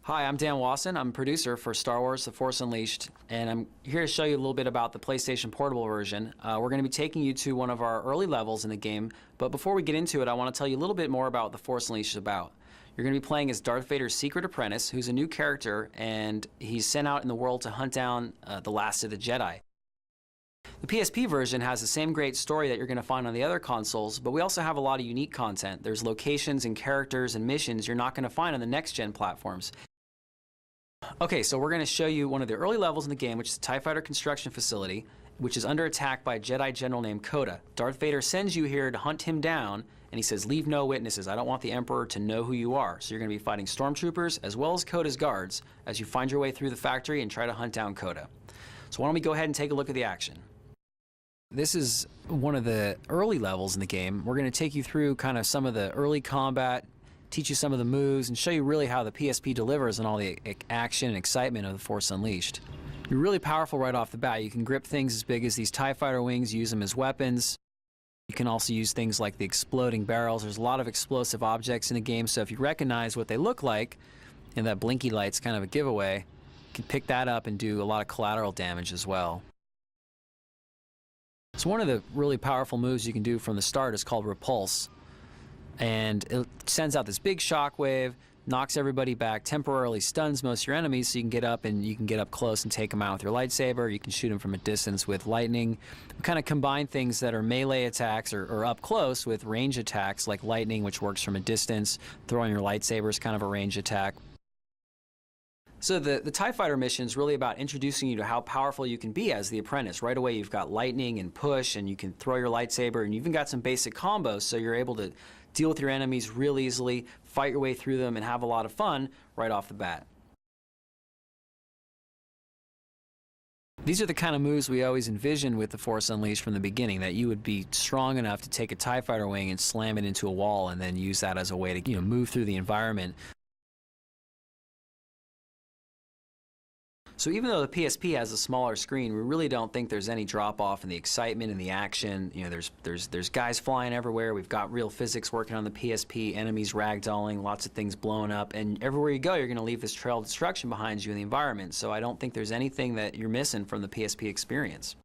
Hi, I'm Dan Wasson. I'm a producer for Star Wars: The Force Unleashed, and I'm here to show you a little bit about the PlayStation Portable version. We're going to be taking you to one of our early levels in the game, but before we get into it, I want to tell you a little bit more about what The Force Unleashed is about. You're going to be playing as Darth Vader's secret apprentice, who's a new character, and he's sent out in the world to hunt down the last of the Jedi. The PSP version has the same great story that you're going to find on the other consoles, but we also have a lot of unique content. There's locations and characters and missions you're not going to find on the next-gen platforms. Okay, so we're going to show you one of the early levels in the game, which is the TIE Fighter construction facility, which is under attack by a Jedi general named Coda. Darth Vader sends you here to hunt him down, and he says, "Leave no witnesses. I don't want the Emperor to know who you are." So you're going to be fighting stormtroopers as well as Coda's guards as you find your way through the factory and try to hunt down Coda. So why don't we go ahead and take a look at the action. This is one of the early levels in the game. We're going to take you through kind of some of the early combat, teach you some of the moves, and show you really how the PSP delivers on all the action and excitement of The Force Unleashed. You're really powerful right off the bat. You can grip things as big as these TIE Fighter wings, use them as weapons. You can also use things like the exploding barrels. There's a lot of explosive objects in the game, so if you recognize what they look like, and that blinky light's kind of a giveaway, you can pick that up and do a lot of collateral damage as well. So one of the really powerful moves you can do from the start is called Repulse. And it sends out this big shockwave, knocks everybody back, temporarily stuns most of your enemies, so you can get up and you can get up close and take them out with your lightsaber. You can shoot them from a distance with lightning. We kind of combine things that are melee attacks or up close with range attacks like lightning, which works from a distance. Throwing your lightsaber is kind of a range attack. So the TIE Fighter mission is really about introducing you to how powerful you can be as the apprentice. Right away you've got lightning and push, and you can throw your lightsaber, and you even got some basic combos, so you're able to deal with your enemies real easily, fight your way through them, and have a lot of fun right off the bat. These are the kind of moves we always envisioned with The Force Unleashed from the beginning, that you would be strong enough to take a TIE Fighter wing and slam it into a wall and then use that as a way to, move through the environment. So even though the PSP has a smaller screen, we really don't think there's any drop-off in the excitement and the action. There's guys flying everywhere. We've got real physics working on the PSP, enemies ragdolling, lots of things blowing up, and everywhere you go, you're going to leave this trail of destruction behind you in the environment. So I don't think there's anything that you're missing from the PSP experience.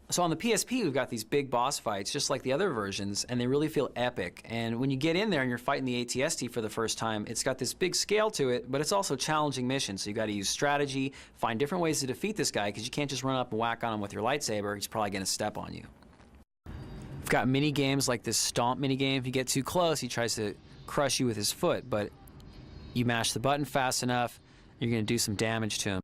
So on the PSP, we've got these big boss fights, just like the other versions, and they really feel epic. And when you get in there and you're fighting the AT-ST for the first time, it's got this big scale to it, but it's also challenging missions. So you've got to use strategy, find different ways to defeat this guy, because you can't just run up and whack on him with your lightsaber. He's probably going to step on you. We've got mini games like this stomp mini game. If you get too close, he tries to crush you with his foot, but you mash the button fast enough, you're going to do some damage to him.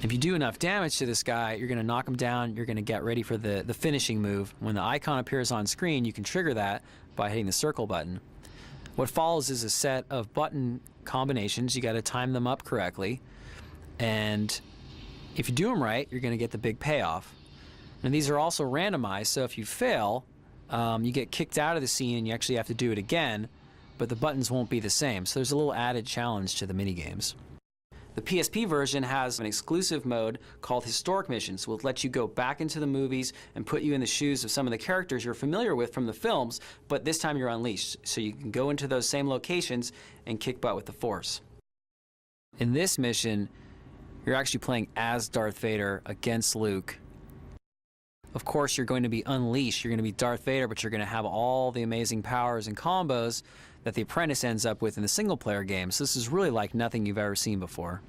If you do enough damage to this guy, you're going to knock him down, you're going to get ready for the finishing move. When the icon appears on screen, you can trigger that by hitting the circle button. What follows is a set of button combinations. You got to time them up correctly, and if you do them right, you're going to get the big payoff. And these are also randomized, so if you fail, you get kicked out of the scene and you actually have to do it again, but the buttons won't be the same. So there's a little added challenge to the minigames. The PSP version has an exclusive mode called Historic Missions, which will let you go back into the movies and put you in the shoes of some of the characters you're familiar with from the films, but this time you're unleashed, so you can go into those same locations and kick butt with the Force. In this mission, you're actually playing as Darth Vader against Luke. Of course, you're going to be unleashed. You're going to be Darth Vader, but you're going to have all the amazing powers and combos that the apprentice ends up with in the single-player game. So this is really like nothing you've ever seen before.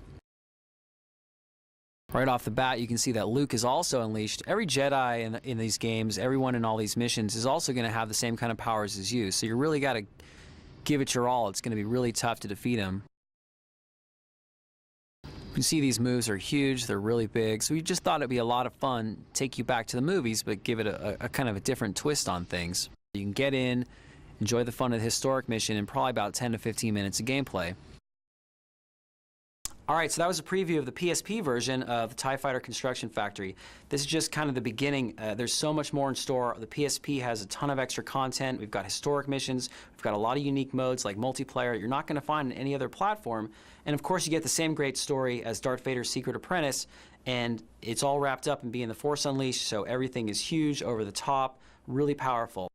Right off the bat, you can see that Luke is also unleashed. Every Jedi in these games, everyone in all these missions, is also going to have the same kind of powers as you. So you really got to give it your all. It's going to be really tough to defeat him. You can see these moves are huge, they're really big, so we just thought it'd be a lot of fun, take you back to the movies, but give it a kind of a different twist on things. You can get in, enjoy the fun of the historic mission in probably about 10 to 15 minutes of gameplay. Alright, so that was a preview of the PSP version of the TIE Fighter Construction Factory. This is just kind of the beginning. There's so much more in store. The PSP has a ton of extra content. We've got historic missions. We've got a lot of unique modes like multiplayer you're not going to find on any other platform. And of course you get the same great story as Darth Vader's secret apprentice, and it's all wrapped up in being The Force Unleashed, so everything is huge, over the top, really powerful.